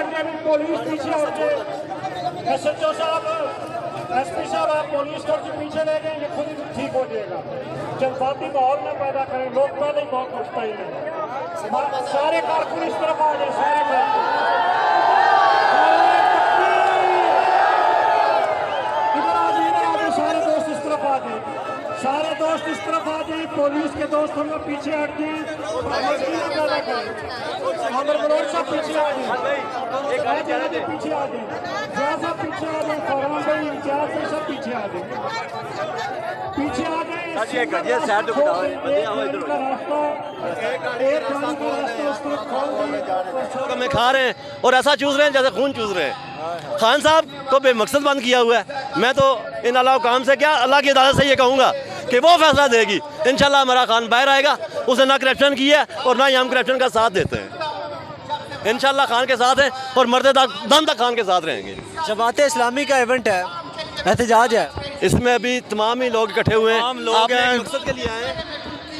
हट गए, पुलिस पीछे हट गए। SHO साहब, SP साहब, आप पुलिस को पीछे ले गए, ये खुद ही ठीक हो जाएगा। जज्बाती माहौल न पैदा करें, लोग पहले ही बहुत मुस्तैद हैं। सारे कारकुन इस तरफ आ जाए, सारे कारकुन इधर आ जाए, सारे दोस्त इस तरफ आ जाए, सारे दोस्त इस तरफ आ जाए। पुलिस के दोस्त हम लोग पीछे हट जाए, पैदा करें। अमर मनोज साहब पीछे आ जाए, पीछे आ जाए, जहाँ पीछे आ जाए, फरमान भाई इंचार्ज से सब पीछे आ जाए, पीछे आ जाए। में खा रहे हैं और ऐसा चूस रहे हैं जैसे खून चूस रहे हैं। खान साहब को बेमकसद बंद किया हुआ है। मैं तो इन अल्लाह काम से क्या अल्लाह की इजाज़त से ये कहूँगा कि वो फैसला देगी। इंशाल्लाह हमारा खान बाहर आएगा, उसने ना करप्शन किया है और ना ही हम करप्शन का साथ देते हैं। इंशाल्लाह खान के साथ है और मरते दम तक खान के साथ रहेंगे। जमात इस्लामी का इवेंट है, एहतजाज है, इसमें अभी तमाम ही लोग इकट्ठे हुए हैं। लोग हैं, मकसद के लिए आए हैं।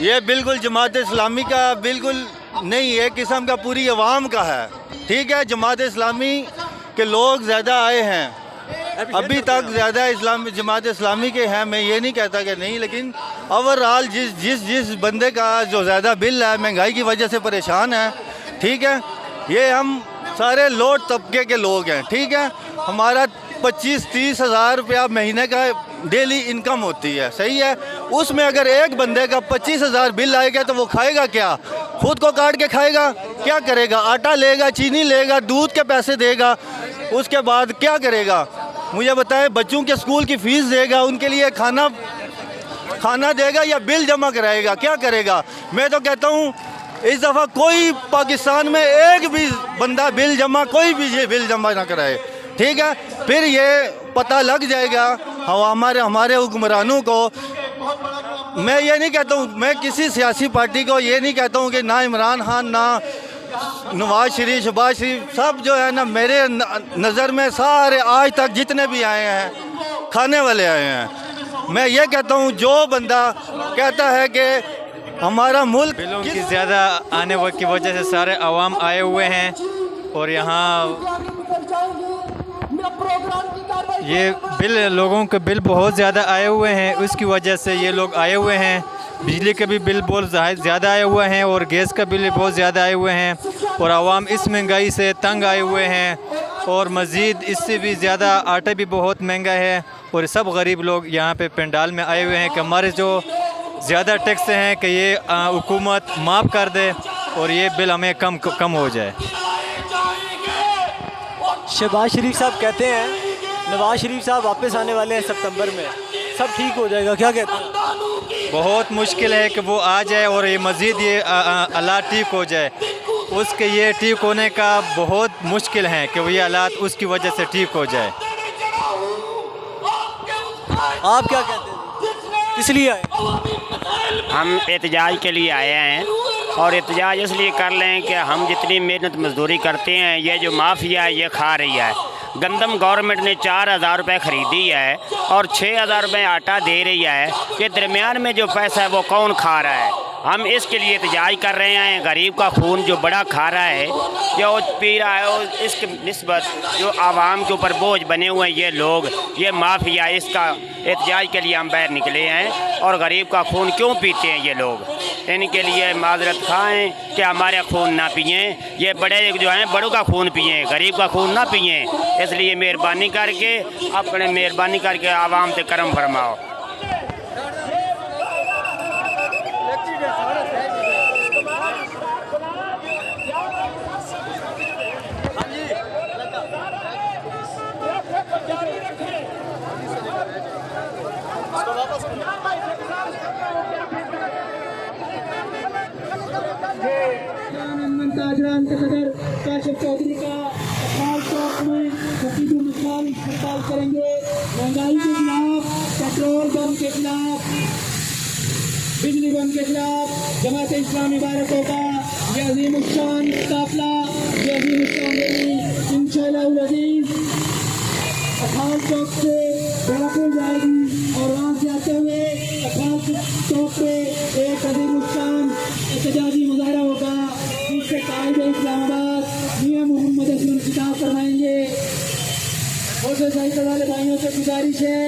ये बिल्कुल जमात इस्लामी का बिल्कुल नहीं है, किस्म का पूरी अवाम का है। ठीक है, जमात इस्लामी के लोग ज़्यादा आए हैं, अभी तक ज़्यादा जमात इस्लामी के हैं। मैं ये नहीं कहता कि नहीं, लेकिन ओवरऑल जिस बंदे का जो ज़्यादा बिल है, महंगाई की वजह से परेशान है। ठीक है, ये हम सारे लोड तबके के लोग हैं। ठीक है, हमारा 25-30 हज़ार रुपया महीने का डेली इनकम होती है, सही है। उसमें अगर एक बंदे का 25 हज़ार बिल आएगा तो वो खाएगा क्या? खुद को काट के खाएगा? क्या करेगा? आटा लेगा, चीनी लेगा, दूध के पैसे देगा, उसके बाद क्या करेगा? मुझे बताएं, बच्चों के स्कूल की फ़ीस देगा, उनके लिए खाना देगा या बिल जमा कराएगा? क्या करेगा? मैं तो कहता हूँ इस दफ़ा कोई पाकिस्तान में एक भी बंदा कोई भी ये बिल जमा ना कराए। ठीक है, फिर ये पता लग जाएगा हमारे हुक्मरानों को। मैं ये नहीं कहता हूँ, मैं किसी सियासी पार्टी को ये नहीं कहता हूँ कि ना इमरान खान, ना नवाज शरीफ, शहबाज शरीफ, सब जो है ना, मेरे नज़र में सारे आज तक जितने भी आए हैं खाने वाले आए हैं। मैं ये कहता हूँ जो बंदा कहता है कि हमारा मुल्क बिलों की ज़्यादा आने की वजह से सारे अवाम आए हुए हैं और यहाँ ये बिल, लोगों के बिल बहुत ज़्यादा आए हुए हैं, उसकी वजह से ये लोग आए हुए हैं। बिजली के भी बिल बहुत ज़्यादा आए हुए हैं और गैस का बिल बहुत ज़्यादा आए हुए हैं और आवाम इस महंगाई से तंग आए हुए हैं और मज़ीद इससे भी ज़्यादा आटा भी बहुत महंगा है और सब गरीब लोग यहाँ पे पंडाल में आए हुए हैं कि हमारे जो ज़्यादा टैक्स हैं कि ये हुकूमत माफ़ कर दे और ये बिल हमें कम हो जाए। शहबाज शरीफ साहब कहते हैं नवाज शरीफ साहब वापस आने वाले हैं सितंबर में, सब ठीक हो जाएगा, क्या कहते हैं? बहुत मुश्किल है कि वो आ जाए और ये मज़ीद ये हालात ठीक हो जाए। उसके ये ठीक होने का बहुत मुश्किल है कि वो ये हालात उसकी वजह से ठीक हो जाए। आप क्या कहते हैं, किस लिए आए? हम एहतजाज के लिए आए हैं और एहतजाज इसलिए कर लें कि हम जितनी मेहनत मजदूरी करते हैं, ये जो माफिया है ये खा रही है। गंदम गवर्नमेंट ने 4,000 रुपये ख़रीदी है और 6,000 रुपये आटा दे रही है। ये दरमियान में जो पैसा है वो कौन खा रहा है? हम इसके लिए एहतजाज कर रहे हैं। गरीब का खून जो बड़ा खा रहा है, जो पी रहा है, और इसके निस्बत जो आवाम के ऊपर बोझ बने हुए हैं ये लोग, ये माफिया, इसका एहतजाज के लिए हम बाहर निकले हैं। और गरीब का खून क्यों पीते हैं ये लोग? इनके लिए माजरत खाएँ कि हमारे खून ना पिए, ये बड़े जो हैं बड़ों का खून पिए, गरीब का खून ना पिए। इसलिए मेहरबानी करके आवाम से करम फरमाओ। ताजरान के सदर काशिफ चौधरी का अखाल चौक में खतीब मुस्लिम हड़ताल करेंगे। महंगाई के खिलाफ, पेट्रोल बम के खिलाफ, बिजली बम के खिलाफ जमात इस्लामी भारतों का ये अजीम उस्सान काफिला, ये अजीम उस्सान रैली इंशाअल्लाह अज़ीज़ अखाल चौक से बेलापुर जाएगी और वहाँ से आते हुए अखाल चौक पे एक अजीम उस्सान एहतजाजी मुजाहरा होगा जिससे कायदे इस्लामाबाद मियां मोहम्मद असलम खिताब करवाएंगे। मोटरसाइकिल वाले भाइयों से गुजारिश है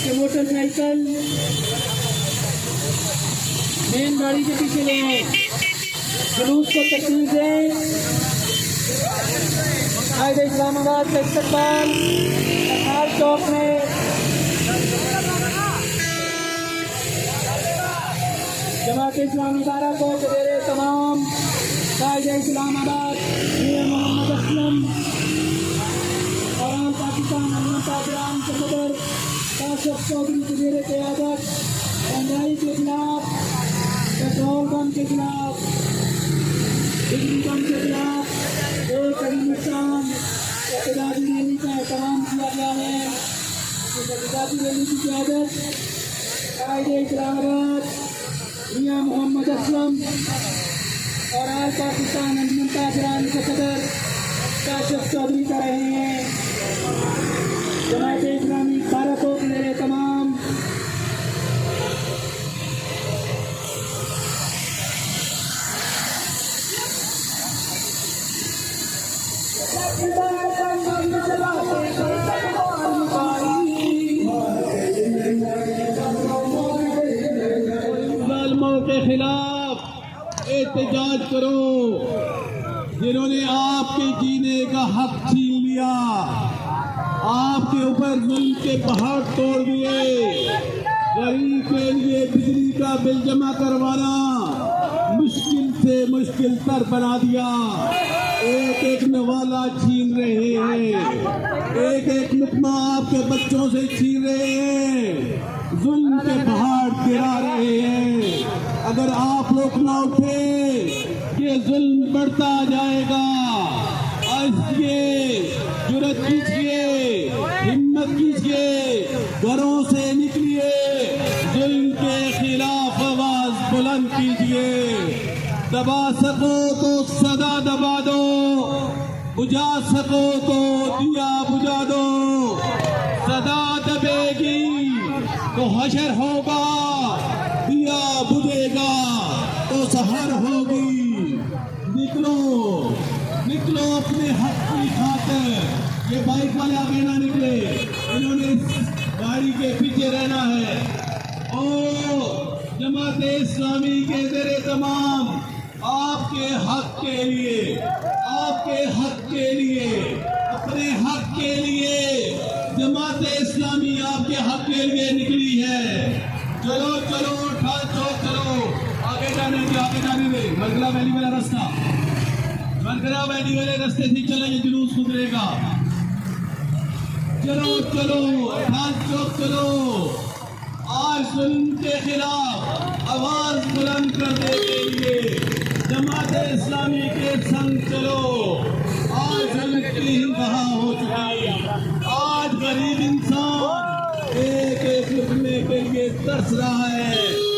कि मोटरसाइकिल मेन गाड़ी के पीछे ले आए, जुलूस को तकलीफ दें। कायदे इस्लामाबाद का इस्तकबाल सरकार चौक में जमात इस्लामी इदारा को सवेरे तमाम कायदे इस्लामाबाद मोहम्मद असलम और पाकिस्तान अमन पाकिस्तान के सदर काशिफ चौधरी की जेर क़यादत महंगाई के खिलाफ, पेट्रोल बम के खिलाफ, बिजली बम के खिलाफ एक नुकसान एहतजाजी रैली का एहतमाम किया गया है। इस एहतजाजी रैली की क़यादत कायदे इस्लामाबाद मियां मोहम्मद असलम और आज पाकिस्तान अमन पाकिस्तान के सदर काशिफ चौधरी कर रहे हैं। जमात इस्लामी भारत को मेरे तमाम जालिमों के खिलाफ एहतजाज करो, जिन्होंने आपके जीने का हक छीन लिया, आपके ऊपर जुल्म के पहाड़ तोड़ दिए, गरीब के लिए बिजली का बिल जमा करवाना मुश्किल से मुश्किल तर बना दिया। एक एक नवाला छीन रहे हैं, एक एक लुकमा आपके बच्चों से छीन रहे हैं, जुल्म के पहाड़ गिरा रहे हैं। अगर आप लोग ना उठे ये जुल्म बढ़ता जाएगा। इसलिए जुर्रत कीजिए, हिम्मत कीजिए, घरों से निकलिए, जुल्म के खिलाफ आवाज बुलंद कीजिए। दबा सको तो सदा दबा दो, बुझा सको तो दिया बुझा दो। सदा दबेगी तो हशर होगा, दिया बुझेगा तो सहर होगी। निकलो निकलो अपने हक की खातिर। ये बाइक वाले आगे ना निकले, इन्होंने इस गाड़ी के पीछे रहना है। ओ जमात इस्लामी के ज़रिए तमाम आपके हक के लिए, आपके हक के लिए, अपने हक के लिए जमात इस्लामी आपके हक के लिए निकली है। चलो चलो ठाल चौक चलो, आगे जाने दे। मरगला वैली वाला रास्ता, मरगला वैली वाले रास्ते से चलेंगे, जुलूस गुजरेगा। चलो चलो ठाल चौक चलो, आज जुल्म के खिलाफ आवाज बुलंद करने के लिए जमात इस्लामी के संग चलो। आज जुल्म की इंतहा हो चुकी, आज गरीब इंसान एक एक लुकमे के लिए तरस रहा है।